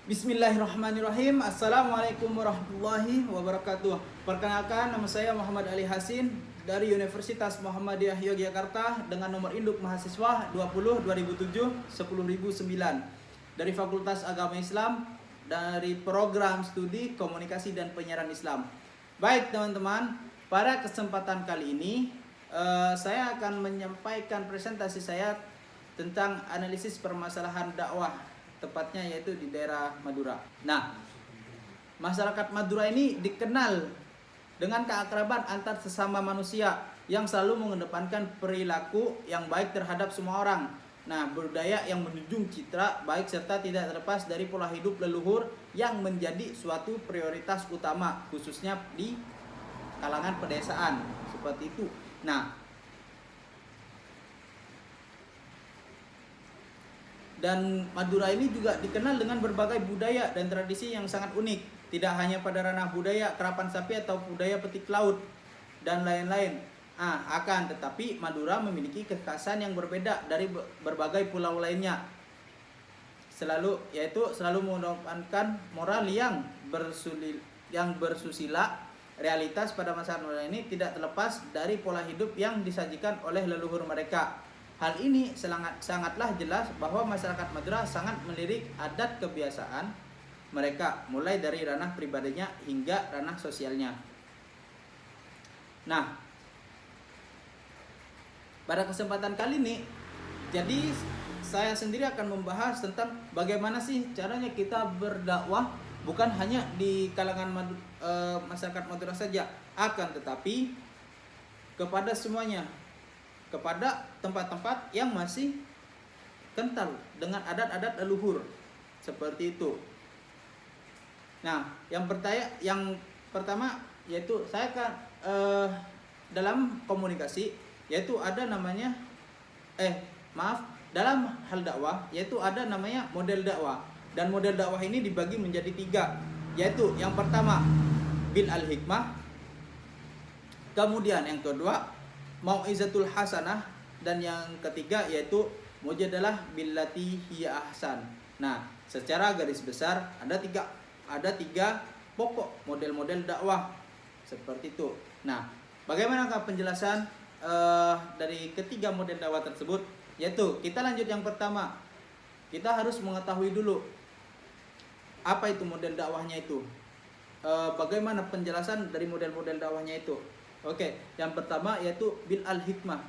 Bismillahirrahmanirrahim. Assalamualaikum warahmatullahi wabarakatuh. Perkenalkan, nama saya Muhammad Ali Hasin dari Universitas Muhammadiyah Yogyakarta dengan nomor induk mahasiswa 20 2007 10009 dari Fakultas Agama Islam dari program studi Komunikasi dan Penyiaran Islam. Baik teman-teman, pada kesempatan kali ini saya akan menyampaikan presentasi saya tentang analisis permasalahan dakwah, tepatnya yaitu di daerah Madura. Nah, masyarakat Madura ini dikenal dengan keakraban antar sesama manusia yang selalu mengedepankan perilaku yang baik terhadap semua orang. Nah, budaya yang menjunjung citra baik serta tidak terlepas dari pola hidup leluhur yang menjadi suatu prioritas utama khususnya di kalangan pedesaan seperti itu. Nah, dan Madura ini juga dikenal dengan berbagai budaya dan tradisi yang sangat unik. Tidak hanya pada ranah budaya kerapan sapi atau budaya petik laut dan lain-lain. Akan tetapi Madura memiliki kekhasan yang berbeda dari berbagai pulau lainnya. Selalu mengedepankan moral yang bersusila. Realitas pada masyarakat Madura ini tidak terlepas dari pola hidup yang disajikan oleh leluhur mereka. Hal ini sangatlah jelas bahwa masyarakat Madura sangat melirik adat kebiasaan mereka, mulai dari ranah pribadinya hingga ranah sosialnya. Nah, pada kesempatan kali ini, jadi saya sendiri akan membahas tentang bagaimana sih caranya kita berdakwah, bukan hanya di kalangan masyarakat Madura saja, akan tetapi kepada semuanya, kepada tempat-tempat yang masih kental dengan adat-adat leluhur seperti itu. Nah, yang pertama yaitu saya kan dalam komunikasi yaitu ada namanya dalam hal dakwah yaitu ada namanya model dakwah, dan model dakwah ini dibagi menjadi 3, yaitu yang pertama bil al hikmah, kemudian yang kedua mau'izatul hasanah, dan yang ketiga yaitu mujadalah billati hiya ahsan. Nah, secara garis besar ada tiga pokok model-model dakwah seperti itu. Nah, bagaimanakah penjelasan dari ketiga model dakwah tersebut? Yaitu kita lanjut yang pertama. Kita harus mengetahui dulu apa itu model dakwahnya itu. Bagaimana penjelasan dari model-model dakwahnya itu? Oke, yang pertama yaitu bil al-hikmah,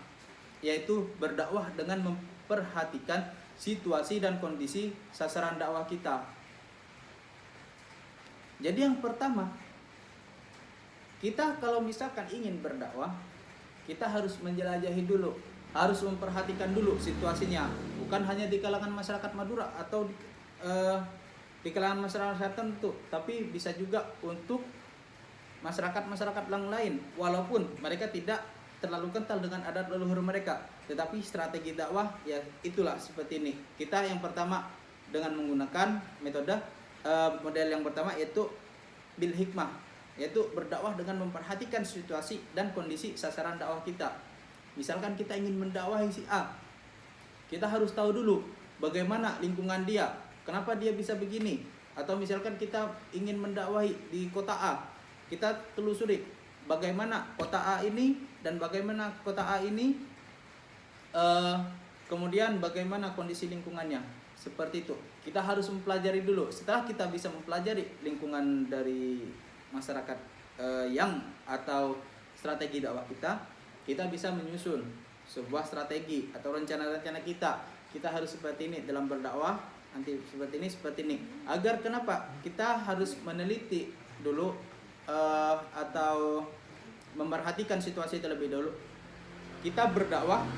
yaitu berdakwah dengan memperhatikan situasi dan kondisi sasaran dakwah kita. Jadi yang pertama, kita kalau misalkan ingin berdakwah, kita harus menjelajahi dulu, harus memperhatikan dulu situasinya, bukan hanya di kalangan masyarakat Madura atau di kalangan masyarakat tertentu, tapi bisa juga untuk masyarakat yang lain, walaupun mereka tidak terlalu kental dengan adat leluhur mereka, tetapi strategi dakwah ya itulah seperti ini. Kita yang pertama dengan menggunakan metode model yang pertama yaitu bil hikmah, yaitu berdakwah dengan memperhatikan situasi dan kondisi sasaran dakwah kita. Misalkan kita ingin mendakwahi si A, kita harus tahu dulu bagaimana lingkungan dia, kenapa dia bisa begini. Atau misalkan kita ingin mendakwahi di kota A, kita telusuri bagaimana kota A ini dan bagaimana kota A ini, kemudian bagaimana kondisi lingkungannya, seperti itu. Kita harus mempelajari dulu. Setelah kita bisa mempelajari lingkungan dari masyarakat atau strategi dakwah kita bisa menyusun sebuah strategi atau rencana-rencana kita. Kita harus seperti ini dalam berdakwah, nanti seperti ini. Agar kenapa? Kita harus meneliti dulu atau memperhatikan situasi terlebih dahulu. Kita berdakwah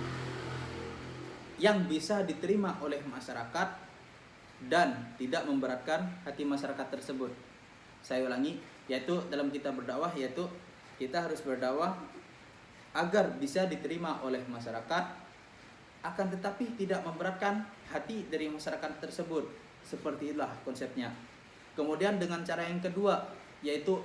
yang bisa diterima oleh masyarakat dan tidak memberatkan hati masyarakat tersebut. Saya ulangi, yaitu dalam kita berdakwah yaitu kita harus berdakwah agar bisa diterima oleh masyarakat, akan tetapi tidak memberatkan hati dari masyarakat tersebut. Seperti itulah konsepnya. Kemudian dengan cara yang kedua yaitu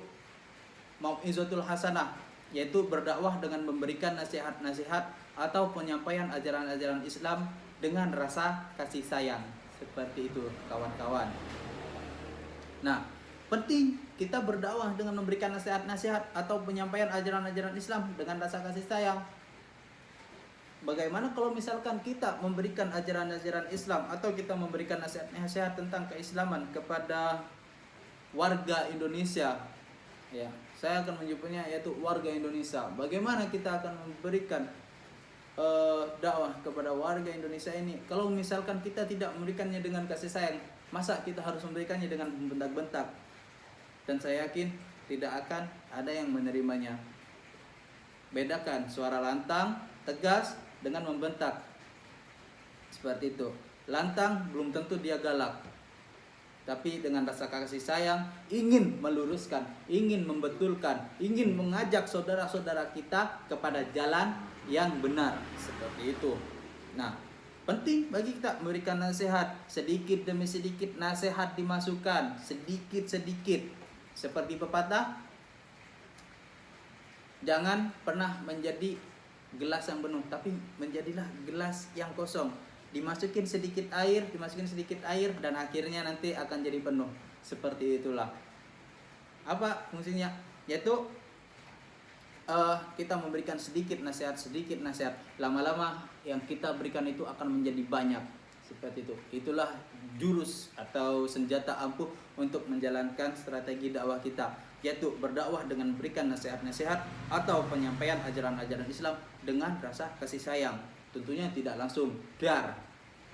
mau'izatul hasanah, yaitu berdakwah dengan memberikan nasihat-nasihat atau penyampaian ajaran-ajaran Islam dengan rasa kasih sayang. Seperti itu kawan-kawan. Nah, penting kita berdakwah dengan memberikan nasihat-nasihat atau penyampaian ajaran-ajaran Islam dengan rasa kasih sayang. Bagaimana kalau misalkan kita memberikan ajaran-ajaran Islam atau kita memberikan nasihat-nasihat tentang keislaman kepada warga Indonesia, ya, saya akan menyebutnya yaitu warga Indonesia. Bagaimana kita akan memberikan dakwah kepada warga Indonesia ini kalau misalkan kita tidak memberikannya dengan kasih sayang? Masa kita harus memberikannya dengan membentak-bentak? Dan saya yakin tidak akan ada yang menerimanya. Bedakan suara lantang, tegas dengan membentak. Seperti itu. Lantang belum tentu dia galak. Tapi dengan rasa kasih sayang, ingin meluruskan, ingin membetulkan, ingin mengajak saudara-saudara kita kepada jalan yang benar. Seperti itu. Nah, penting bagi kita memberikan nasihat. Sedikit demi sedikit nasihat dimasukkan, sedikit-sedikit. Seperti pepatah, jangan pernah menjadi gelas yang penuh, tapi menjadilah gelas yang kosong. Dimasukin sedikit air, dan akhirnya nanti akan jadi penuh. Seperti itulah. Apa fungsinya? Yaitu kita memberikan sedikit nasihat. Lama-lama yang kita berikan itu akan menjadi banyak. Seperti itu. Itulah jurus atau senjata ampuh untuk menjalankan strategi dakwah kita, yaitu berdakwah dengan memberikan nasihat-nasihat atau penyampaian ajaran-ajaran Islam dengan rasa kasih sayang. Tentunya tidak langsung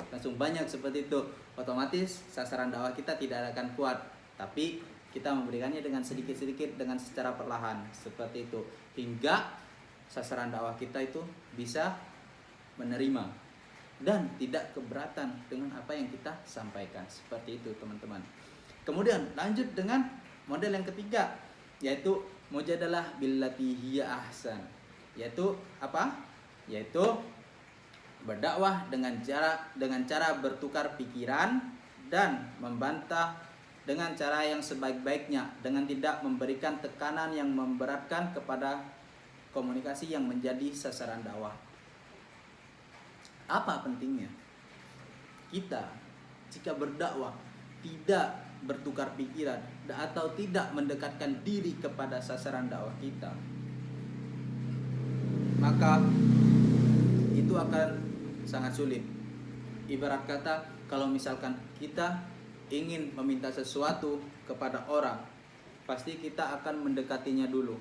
langsung banyak seperti itu. Otomatis sasaran dakwah kita tidak akan kuat, tapi kita memberikannya dengan sedikit-sedikit, dengan secara perlahan. Seperti itu, hingga sasaran dakwah kita itu bisa menerima dan tidak keberatan dengan apa yang kita sampaikan. Seperti itu, teman-teman. Kemudian lanjut dengan model yang ketiga, yaitu mujadalah billati hiya ahsan. Yaitu apa? Yaitu berdakwah dengan cara bertukar pikiran dan membantah dengan cara yang sebaik-baiknya, dengan tidak memberikan tekanan yang memberatkan kepada komunikasi yang menjadi sasaran dakwah. Apa pentingnya kita jika berdakwah tidak bertukar pikiran atau tidak mendekatkan diri kepada sasaran dakwah kita? Maka itu akan sangat sulit. Ibarat kata, kalau misalkan kita ingin meminta sesuatu kepada orang, pasti kita akan mendekatinya dulu.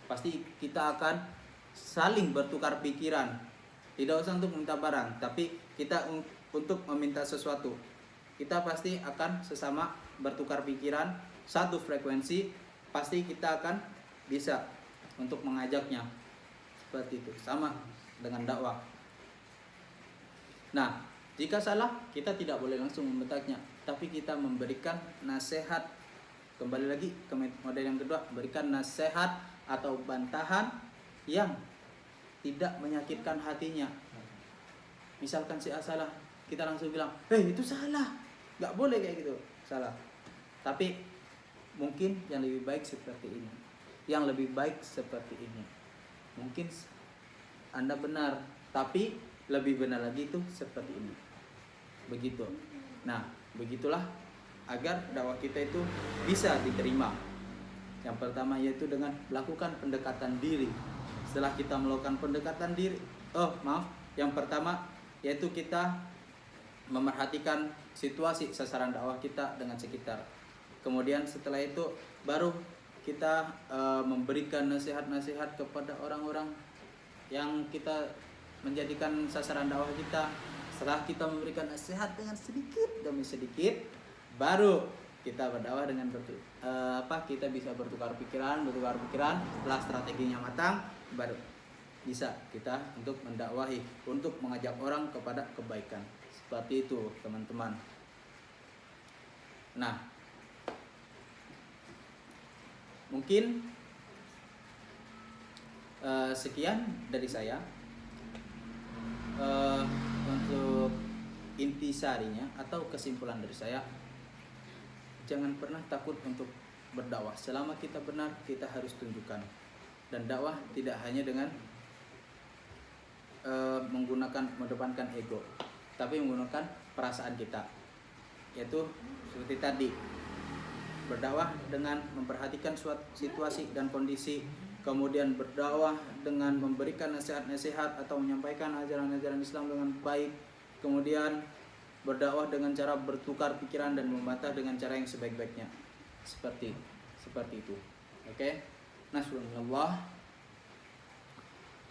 Pasti kita akan saling bertukar pikiran. Tidak usah untuk meminta barang, tapi kita untuk meminta sesuatu. Kita pasti akan sesama bertukar pikiran, satu frekuensi, pasti kita akan bisa untuk mengajaknya. Seperti itu, sama dengan dakwah. Nah, jika salah, kita tidak boleh langsung membentaknya, tapi kita memberikan nasihat. Kembali lagi ke model yang kedua, berikan nasihat atau bantahan yang tidak menyakitkan hatinya. Misalkan si A salah, kita langsung bilang, itu salah, nggak boleh kayak gitu, salah. Tapi mungkin yang lebih baik seperti ini, mungkin Anda benar, tapi lebih benar lagi itu seperti ini. Begitu. Nah, begitulah agar dakwah kita itu bisa diterima. Yang pertama yaitu dengan melakukan pendekatan diri. Setelah kita melakukan pendekatan diri, yang pertama yaitu kita memerhatikan situasi sasaran dakwah kita dengan sekitar. Kemudian setelah itu baru kita memberikan nasihat-nasihat kepada orang-orang yang kita menjadikan sasaran dakwah kita. Setelah kita memberikan nasihat dengan sedikit demi sedikit, baru kita berdakwah dengan kita bisa bertukar pikiran. Setelah strateginya matang, baru bisa kita untuk mendakwahi, untuk mengajak orang kepada kebaikan. Seperti itu, teman-teman. Nah, mungkin sekian dari saya. Untuk intisarinya atau kesimpulan dari saya, jangan pernah takut untuk berdakwah. Selama kita benar, kita harus tunjukkan. Dan dakwah tidak hanya dengan mengedepankan ego, tapi menggunakan perasaan kita. Yaitu seperti tadi, berdakwah dengan memperhatikan suatu situasi dan kondisi, kemudian berdakwah dengan memberikan nasihat-nasihat atau menyampaikan ajaran-ajaran Islam dengan baik, kemudian berdakwah dengan cara bertukar pikiran dan membantah dengan cara yang sebaik-baiknya. Seperti itu. Oke. Nasrullah.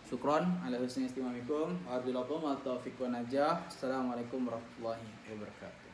Syukron ala husni istimamikum. Wabillahi taufiq wa najah. Assalamualaikum warahmatullahi wabarakatuh.